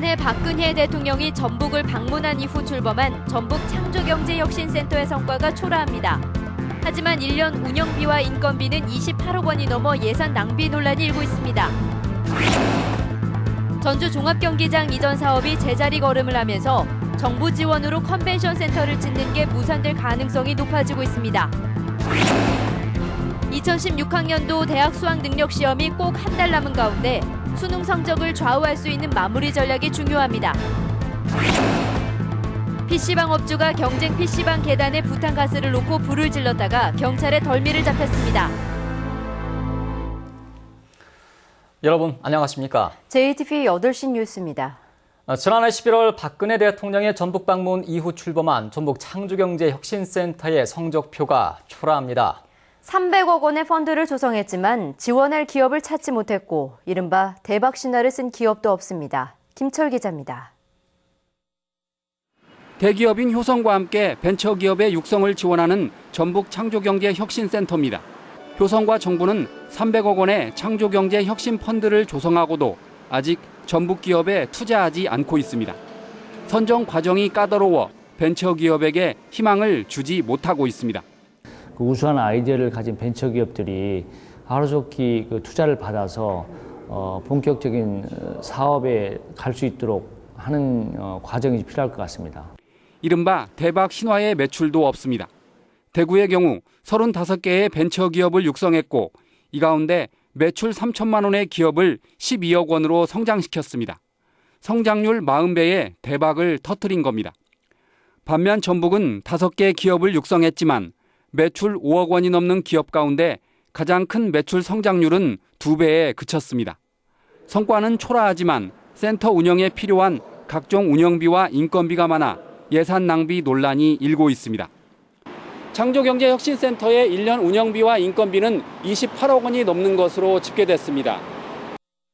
지난해 박근혜 대통령이 전북을 방문한 이후 출범한 전북 창조경제혁신센터의 성과가 초라합니다. 하지만 1년 운영비와 인건비는 28억 원이 넘어 예산 낭비 논란이 일고 있습니다. 전주 종합경기장 이전 사업이 제자리 걸음을 하면서 정부 지원으로 컨벤션 센터를 짓는 게 무산될 가능성이 높아지고 있습니다. 2016학년도 대학 수학 능력 시험이 꼭 한 달 남은 가운데 수능 성적을 좌우할 수 있는 마무리 전략이 중요합니다. PC방 업주가 경쟁 PC방 계단에 부탄가스를 놓고 불을 질렀다가 경찰에 덜미를 잡혔습니다. 여러분 안녕하십니까? JTBC 8시 뉴스입니다. 지난해 11월 박근혜 대통령의 전북 방문 이후 출범한 전북 창조경제혁신센터의 성적표가 초라합니다. 300억 원의 펀드를 조성했지만 지원할 기업을 찾지 못했고 이른바 대박 신화를 쓴 기업도 없습니다. 김철 기자입니다. 대기업인 효성과 함께 벤처기업의 육성을 지원하는 전북 창조경제혁신센터입니다. 효성과 정부는 300억 원의 창조경제혁신 펀드를 조성하고도 아직 전북 기업에 투자하지 않고 있습니다. 선정 과정이 까다로워 벤처기업에게 희망을 주지 못하고 있습니다. 그 우수한 아이디어를 가진 벤처기업들이 하루속히 그 투자를 받아서 본격적인 사업에 갈 수 있도록 하는 과정이 필요할 것 같습니다. 이른바 대박 신화의 매출도 없습니다. 대구의 경우 35개의 벤처기업을 육성했고 이 가운데 매출 3천만 원의 기업을 12억 원으로 성장시켰습니다. 성장률 40배의 대박을 터뜨린 겁니다. 반면 전북은 5개 기업을 육성했지만 매출 5억 원이 넘는 기업 가운데 가장 큰 매출 성장률은 2배에 그쳤습니다. 성과는 초라하지만 센터 운영에 필요한 각종 운영비와 인건비가 많아 예산 낭비 논란이 일고 있습니다. 창조경제혁신센터의 1년 운영비와 인건비는 28억 원이 넘는 것으로 집계됐습니다.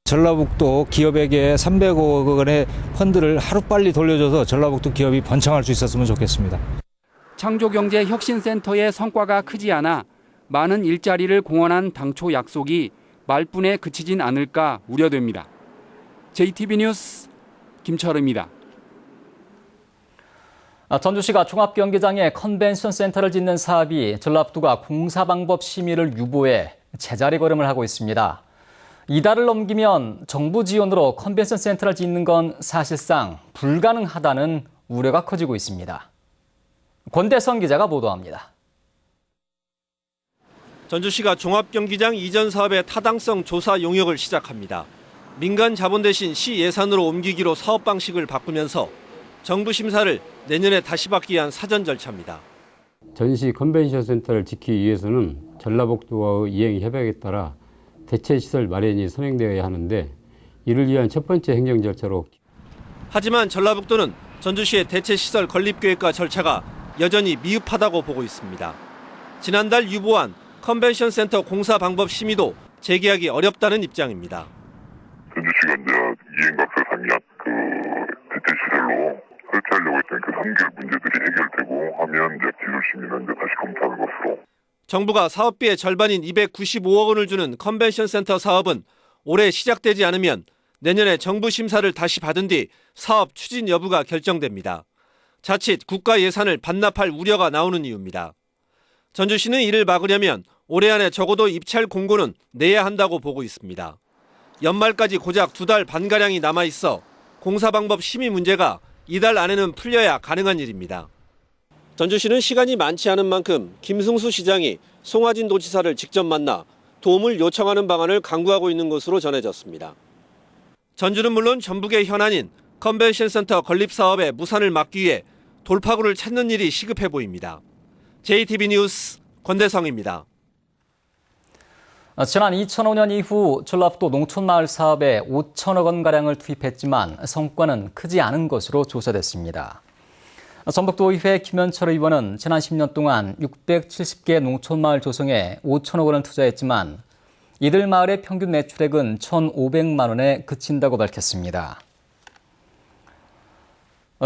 전라북도 기업에게 300억 원의 펀드를 하루빨리 돌려줘서 전라북도 기업이 번창할 수 있었으면 좋겠습니다. 창조경제혁신센터의 성과가 크지 않아 많은 일자리를 공헌한 당초 약속이 말뿐에 그치진 않을까 우려됩니다. JTBC 뉴스 김철우입니다. 전주시가 종합경기장에 컨벤션 센터를 짓는 사업이 전라북도가 공사 방법 심의를 유보해 제자리 걸음을 하고 있습니다. 이달을 넘기면 정부 지원으로 컨벤션 센터를 짓는 건 사실상 불가능하다는 우려가 커지고 있습니다. 권대성 기자가 보도합니다. 전주시가 종합경기장 이전 사업의 타당성 조사 용역을 시작합니다. 민간 자본 대신 시 예산으로 옮기기로 사업 방식을 바꾸면서 정부 심사를 내년에 다시 받기 위한 사전 절차입니다. 전시 컨벤션 센터를 짓기 위해서는 전라북도와의 이행 협약에 따라 대체 시설 마련이 선행되어야 하는데 이를 위한 첫 번째 행정 절차로 하지만 전라북도는 전주시의 대체 시설 건립 계획과 절차가 여전히 미흡하다고 보고 있습니다. 지난달 유보한 컨벤션 센터 공사 방법 심의도 재개하기 어렵다는 입장입니다. 전주시가 이제 이행각서 상의한 대체 시설로 설치하려고 했던 그 한결 문제들이 해결되고 하면 이제 기술심의는 이제 다시 검토하는 것으로. 정부가 사업비의 절반인 295억 원을 주는 컨벤션 센터 사업은 올해 시작되지 않으면 내년에 정부 심사를 다시 받은 뒤 사업 추진 여부가 결정됩니다. 자칫 국가 예산을 반납할 우려가 나오는 이유입니다. 전주시는 이를 막으려면 올해 안에 적어도 입찰 공고는 내야 한다고 보고 있습니다. 연말까지 고작 2달 반가량이 남아있어 공사 방법 심의 문제가 이달 안에는 풀려야 가능한 일입니다. 전주시는 시간이 많지 않은 만큼 김승수 시장이 송하진 도지사를 직접 만나 도움을 요청하는 방안을 강구하고 있는 것으로 전해졌습니다. 전주는 물론 전북의 현안인 컨벤션 센터 건립 사업의 무산을 막기 위해 돌파구를 찾는 일이 시급해 보입니다. JTBC 뉴스 권대성입니다. 지난 2005년 이후 전라북도 농촌마을 사업에 5천억 원가량을 투입했지만 성과는 크지 않은 것으로 조사됐습니다. 전북도의회 김현철 의원은 지난 10년 동안 670개 농촌마을 조성에 5천억 원을 투자했지만 이들 마을의 평균 매출액은 1,500만 원에 그친다고 밝혔습니다.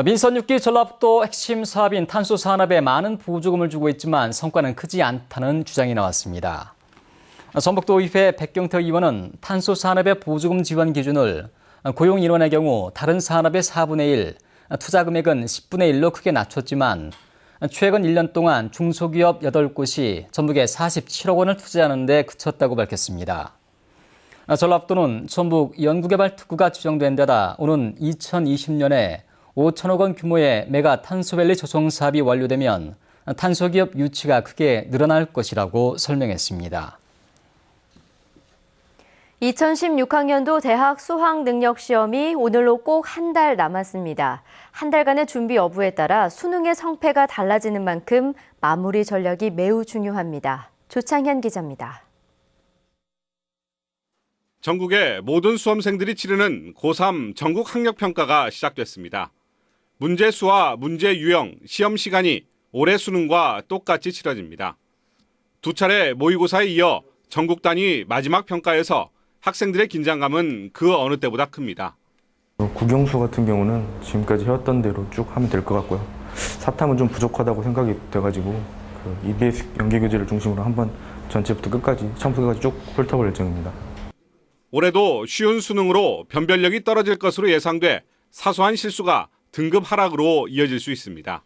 민선 6기 전라북도 핵심 사업인 탄소 산업에 많은 보조금을 주고 있지만 성과는 크지 않다는 주장이 나왔습니다. 전북도의회 백경태 의원은 탄소 산업의 보조금 지원 기준을 고용 인원의 경우 다른 산업의 4분의 1, 투자 금액은 10분의 1로 크게 낮췄지만 최근 1년 동안 중소기업 8곳이 전북에 47억 원을 투자하는 데 그쳤다고 밝혔습니다. 전라북도는 전북 연구개발특구가 지정된 데다 오는 2020년에 5천억 원 규모의 메가 탄소밸리 조성 사업이 완료되면 탄소기업 유치가 크게 늘어날 것이라고 설명했습니다. 2016학년도 대학 수학능력시험이 오늘로 꼭 한 달 남았습니다. 한 달간의 준비 여부에 따라 수능의 성패가 달라지는 만큼 마무리 전략이 매우 중요합니다. 조창현 기자입니다. 전국의 모든 수험생들이 치르는 고3 전국 학력평가가 시작됐습니다. 문제수와 문제 유형, 시험 시간이 올해 수능과 똑같이 치러집니다. 두 차례 모의고사에 이어 전국 단위 마지막 평가에서 학생들의 긴장감은 그 어느 때보다 큽니다. 국영수 같은 경우는 지금까지 해왔던 대로 쭉 하면 될 것 같고요. 사탐은 좀 부족하다고 생각이 돼가지고 EBS 연계교재를 중심으로 한번 전체부터 끝까지 처음부터 쭉 훑어볼 예정입니다. 올해도 쉬운 수능으로 변별력이 떨어질 것으로 예상돼 사소한 실수가 등급 하락으로 이어질 수 있습니다.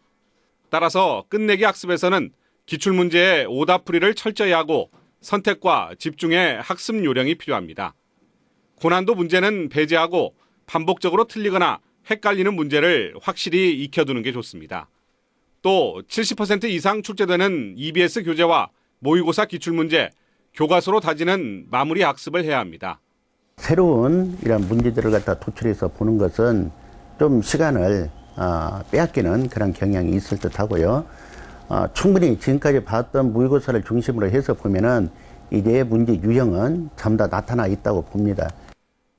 따라서 끝내기 학습에서는 기출문제의 오답풀이를 철저히 하고 선택과 집중의 학습 요령이 필요합니다. 고난도 문제는 배제하고 반복적으로 틀리거나 헷갈리는 문제를 확실히 익혀두는 게 좋습니다. 또 70% 이상 출제되는 EBS 교재와 모의고사 기출문제, 교과서로 다지는 마무리 학습을 해야 합니다. 새로운 이런 문제들을 갖다 도출해서 보는 것은 좀 시간을 빼앗기는 그런 경향이 있을 듯 하고요. 충분히 지금까지 봤던 모의고사를 중심으로 해서 보면은 이제 문제 유형은 전부 다 나타나 있다고 봅니다.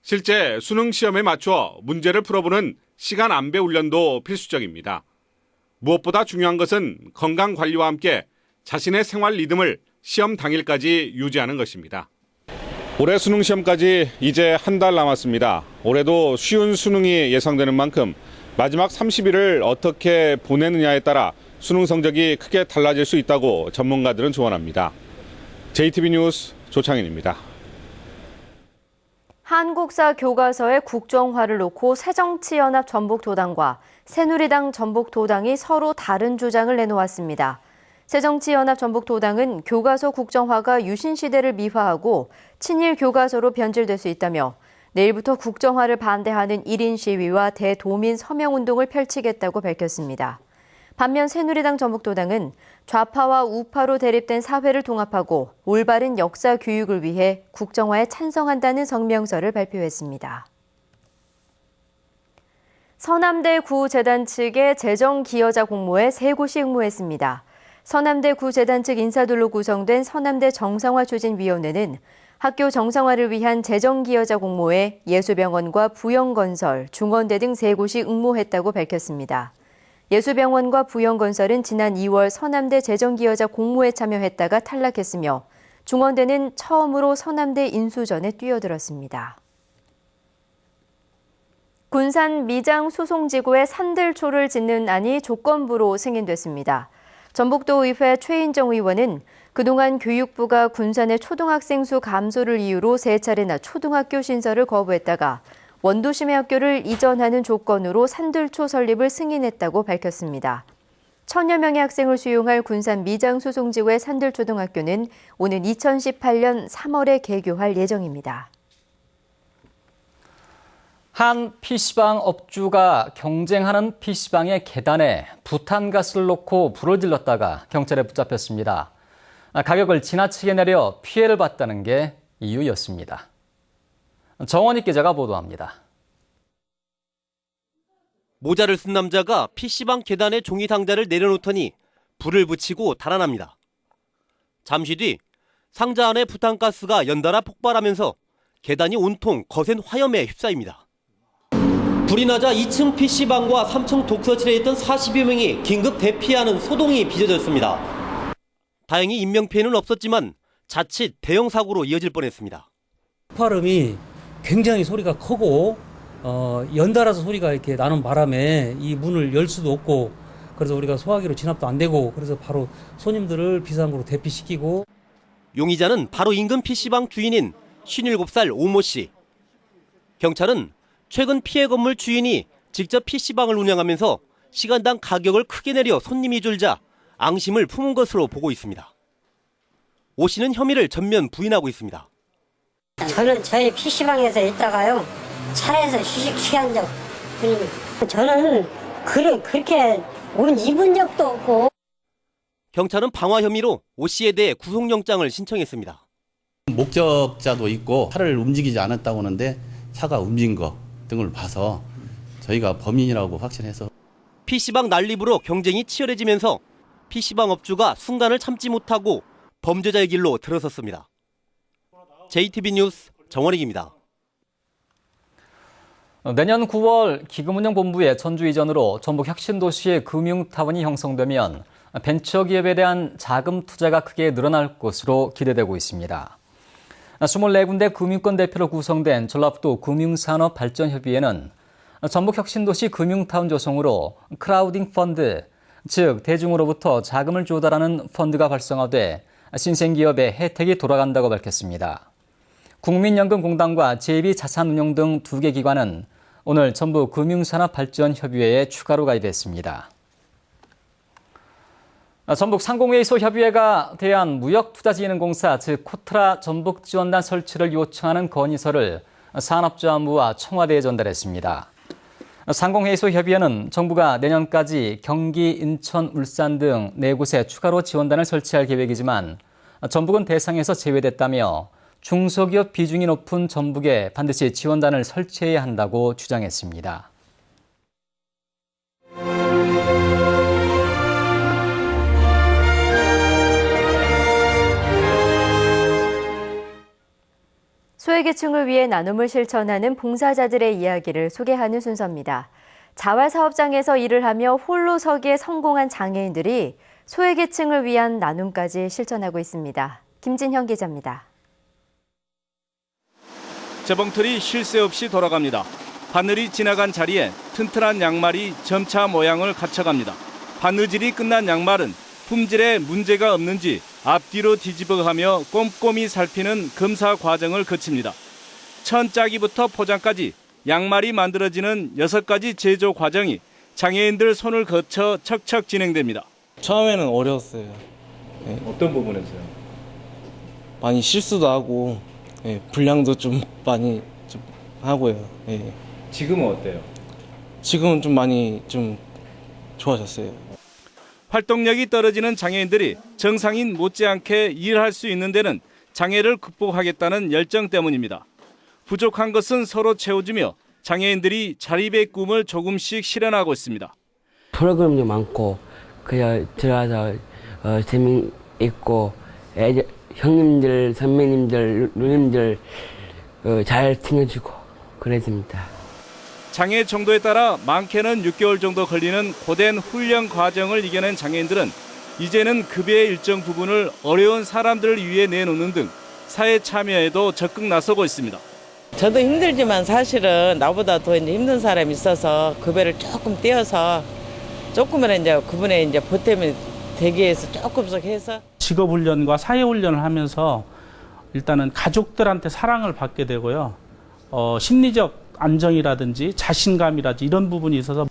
실제 수능 시험에 맞춰 문제를 풀어보는 시간 안배 훈련도 필수적입니다. 무엇보다 중요한 것은 건강 관리와 함께 자신의 생활 리듬을 시험 당일까지 유지하는 것입니다. 올해 수능 시험까지 이제 한 달 남았습니다. 올해도 쉬운 수능이 예상되는 만큼 마지막 30일을 어떻게 보내느냐에 따라 수능 성적이 크게 달라질 수 있다고 전문가들은 조언합니다. JTB 뉴스 조창현입니다. 한국사 교과서의 국정화를 놓고 새정치연합 전북도당과 새누리당 전북도당이 서로 다른 주장을 내놓았습니다. 새정치연합 전북도당은 교과서 국정화가 유신시대를 미화하고 친일 교과서로 변질될 수 있다며 내일부터 국정화를 반대하는 1인 시위와 대도민 서명운동을 펼치겠다고 밝혔습니다. 반면 새누리당 전북도당은 좌파와 우파로 대립된 사회를 통합하고 올바른 역사 교육을 위해 국정화에 찬성한다는 성명서를 발표했습니다. 서남대 구재단 측의 재정기여자 공모에 3곳이 응모했습니다. 서남대 구재단 측 인사들로 구성된 서남대 정상화추진위원회는 학교 정상화를 위한 재정기여자 공모에 예수병원과 부영건설, 중원대 등 3곳이 응모했다고 밝혔습니다. 예수병원과 부영건설은 지난 2월 서남대 재정기여자 공모에 참여했다가 탈락했으며 중원대는 처음으로 서남대 인수전에 뛰어들었습니다. 군산 미장 수송지구에 산들초를 짓는 안이 조건부로 승인됐습니다. 전북도의회 최인정 의원은 그동안 교육부가 군산의 초등학생 수 감소를 이유로 3차례나 초등학교 신설을 거부했다가 원도심의 학교를 이전하는 조건으로 산들초 설립을 승인했다고 밝혔습니다. 1000여 명의 학생을 수용할 군산 미장 수송지구의 산들초등학교는 오는 2018년 3월에 개교할 예정입니다. 한 PC방 업주가 경쟁하는 PC방의 계단에 부탄가스를 놓고 불을 질렀다가 경찰에 붙잡혔습니다. 가격을 지나치게 내려 피해를 봤다는 게 이유였습니다. 정원익 기자가 보도합니다. 모자를 쓴 남자가 PC방 계단에 종이 상자를 내려놓더니 불을 붙이고 달아납니다. 잠시 뒤 상자 안에 부탄가스가 연달아 폭발하면서 계단이 온통 거센 화염에 휩싸입니다. 불이 나자 2층 PC방과 3층 독서실에 있던 40여 명이 긴급 대피하는 소동이 빚어졌습니다. 다행히 인명피해는 없었지만 자칫 대형 사고로 이어질 뻔했습니다. 폭발음이 굉장히 소리가 크고 연달아서 소리가 이렇게 나는 바람에 이 문을 열 수도 없고 그래서 우리가 소화기로 진압도 안 되고 그래서 바로 손님들을 비상구로 대피시키고. 용의자는 바로 인근 PC방 주인인 57살 오모 씨. 경찰은 최근 피해 건물 주인이 직접 PC방을 운영하면서 시간당 가격을 크게 내려 손님이 줄자 앙심을 품은 것으로 보고 있습니다. 오 씨는 혐의를 전면 부인하고 있습니다. 저는 저희 PC방에서 있다가요, 차에서 휴식 취한 적, 저는 그렇게 옷 입은 적도 없고. 경찰은 방화 혐의로 오 씨에 대해 구속영장을 신청했습니다. 목격자도 있고 차를 움직이지 않았다고 하는데 차가 움직인 거 등을 봐서 저희가 범인이라고 확신해서. PC방 난립으로 경쟁이 치열해지면서 PC방 업주가 순간을 참지 못하고 범죄자의 길로 들어섰습니다. JTB 뉴스 정원익입니다. 내년 9월 기금운용본부의 전주 이전으로 전북 혁신도시의 금융타원이 형성되면 벤처기업에 대한 자금 투자가 크게 늘어날 것으로 기대되고 있습니다. 24군데 금융권 대표로 구성된 전라북도 금융산업발전협의회는 전북 혁신도시 금융타운 조성으로 크라우딩 펀드, 즉 대중으로부터 자금을 조달하는 펀드가 활성화돼 신생기업에 혜택이 돌아간다고 밝혔습니다. 국민연금공단과 JB자산운용 등 2개 기관은 오늘 전북 금융산업발전협의회에 추가로 가입했습니다. 전북 상공회의소협의회가 대한무역투자진흥공사 즉 코트라 전북지원단 설치를 요청하는 건의서를 산업자원부와 청와대에 전달했습니다. 상공회의소협의회는 정부가 내년까지 경기, 인천, 울산 등 4곳에 추가로 지원단을 설치할 계획이지만 전북은 대상에서 제외됐다며 중소기업 비중이 높은 전북에 반드시 지원단을 설치해야 한다고 주장했습니다. 소외계층을 위해 나눔을 실천하는 봉사자들의 이야기를 소개하는 순서입니다. 자활사업장에서 일을 하며 홀로 서기에 성공한 장애인들이 소외계층을 위한 나눔까지 실천하고 있습니다. 김진형 기자입니다. 재봉틀이 쉴 새 없이 돌아갑니다. 바늘이 지나간 자리에 튼튼한 양말이 점차 모양을 갖춰갑니다. 바느질이 끝난 양말은 품질에 문제가 없는지 앞뒤로 뒤집어가며 꼼꼼히 살피는 검사 과정을 거칩니다. 천짜기부터 포장까지 양말이 만들어지는 6가지 제조 과정이 장애인들 손을 거쳐 척척 진행됩니다. 처음에는 어려웠어요. 네. 어떤 부분에서요? 많이 실수도 하고 분량도 좀 많이 좀 하고요. 네. 지금은 어때요? 지금은 좀 많이 좀 좋아졌어요. 활동력이 떨어지는 장애인들이 정상인 못지않게 일할 수 있는 데는 장애를 극복하겠다는 열정 때문입니다. 부족한 것은 서로 채워주며 장애인들이 자립의 꿈을 조금씩 실현하고 있습니다. 프로그램도 많고 그냥 들어와서 재미있고 형님들, 선배님들, 누님들 잘 챙겨주고 그랬습니다. 장애 정도에 따라 많게는 6개월 정도 걸리는 고된 훈련 과정을 이겨낸 장애인들은 이제는 급여의 일정 부분을 어려운 사람들을 위해 내놓는 등 사회 참여에도 적극 나서고 있습니다. 저도 힘들지만 사실은 나보다 더 이제 힘든 사람이 있어서 급여를 조금 떼어서 조금은 이제 그분의 이제 보탬이 되기 위해서 조금씩 해서 직업훈련과 사회훈련을 하면서 일단은 가족들한테 사랑을 받게 되고요. 심리적 안정이라든지 자신감이라든지 이런 부분이 있어서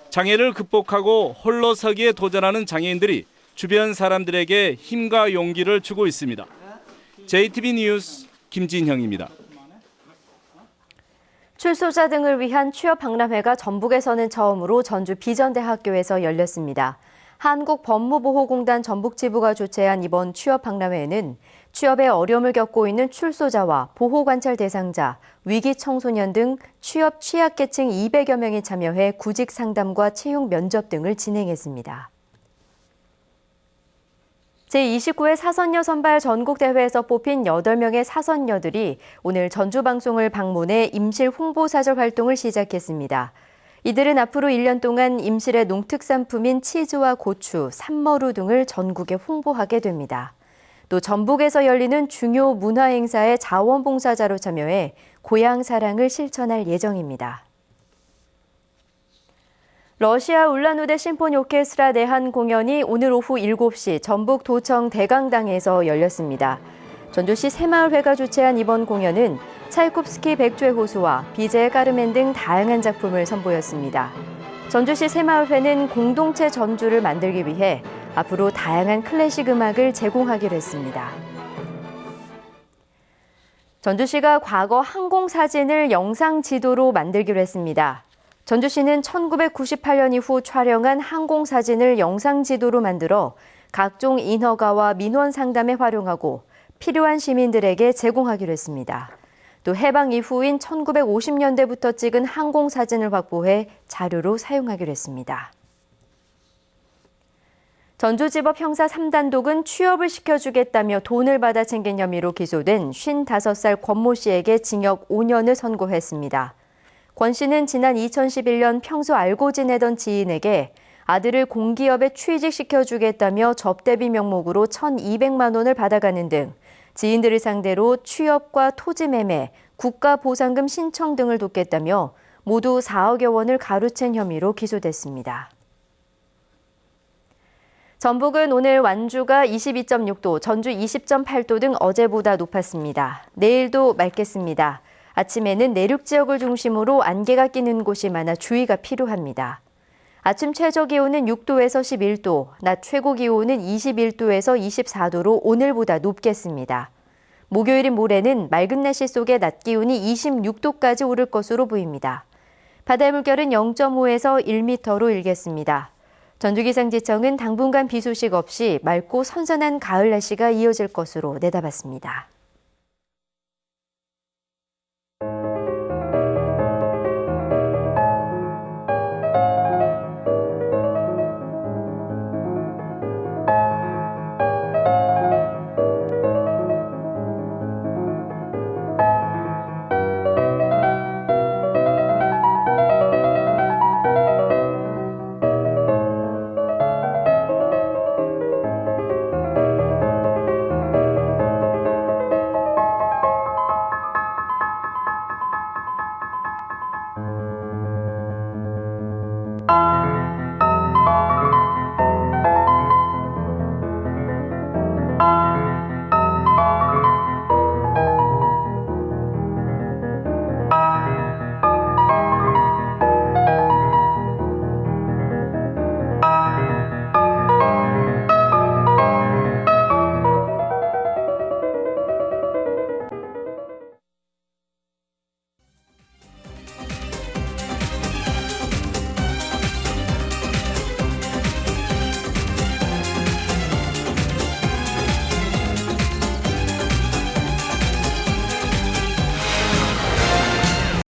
장애를 극복하고 홀로 서기에 도전하는 장애인들이 주변 사람들에게 힘과 용기를 주고 있습니다. JTB 뉴스 김진형입니다. 출소자 등을 위한 취업 박람회가 전북에서는 처음으로 전주 비전대학교에서 열렸습니다. 한국법무보호공단 전북지부가 주최한 이번 취업 박람회에는 취업에 어려움을 겪고 있는 출소자와 보호관찰 대상자, 위기 청소년 등 취업 취약계층 200여 명이 참여해 구직 상담과 채용 면접 등을 진행했습니다. 제29회 사선녀 선발 전국대회에서 뽑힌 8명의 사선녀들이 오늘 전주방송을 방문해 임실 홍보사절 활동을 시작했습니다. 이들은 앞으로 1년 동안 임실의 농특산품인 치즈와 고추, 산머루 등을 전국에 홍보하게 됩니다. 또 전북에서 열리는 중요 문화행사에 자원봉사자로 참여해 고향 사랑을 실천할 예정입니다. 러시아 울란우데 심포니 오케스트라 내한 공연이 오늘 오후 7시 전북 도청 대강당에서 열렸습니다. 전주시 새마을회가 주최한 이번 공연은 차이콥스키 백조의 호수와 비제의 까르멘 등 다양한 작품을 선보였습니다. 전주시 새마을회는 공동체 전주를 만들기 위해 앞으로 다양한 클래식 음악을 제공하기로 했습니다. 전주시가 과거 항공 사진을 영상 지도로 만들기로 했습니다. 전주시는 1998년 이후 촬영한 항공 사진을 영상 지도로 만들어 각종 인허가와 민원 상담에 활용하고 필요한 시민들에게 제공하기로 했습니다. 또 해방 이후인 1950년대부터 찍은 항공 사진을 확보해 자료로 사용하기로 했습니다. 전주지법 형사 3단독은 취업을 시켜주겠다며 돈을 받아 챙긴 혐의로 기소된 55살 권모 씨에게 징역 5년을 선고했습니다. 권 씨는 지난 2011년 평소 알고 지내던 지인에게 아들을 공기업에 취직시켜주겠다며 접대비 명목으로 1,200만 원을 받아가는 등 지인들을 상대로 취업과 토지 매매, 국가보상금 신청 등을 돕겠다며 모두 4억여 원을 가로챈 혐의로 기소됐습니다. 전북은 오늘 완주가 22.6도, 전주 20.8도 등 어제보다 높았습니다. 내일도 맑겠습니다. 아침에는 내륙 지역을 중심으로 안개가 끼는 곳이 많아 주의가 필요합니다. 아침 최저 기온은 6도에서 11도, 낮 최고 기온은 21도에서 24도로 오늘보다 높겠습니다. 목요일인 모레는 맑은 날씨 속에 낮 기온이 26도까지 오를 것으로 보입니다. 바다의 물결은 0.5에서 1m로 일겠습니다. 전주기상지청은 당분간 비 소식 없이 맑고 선선한 가을 날씨가 이어질 것으로 내다봤습니다.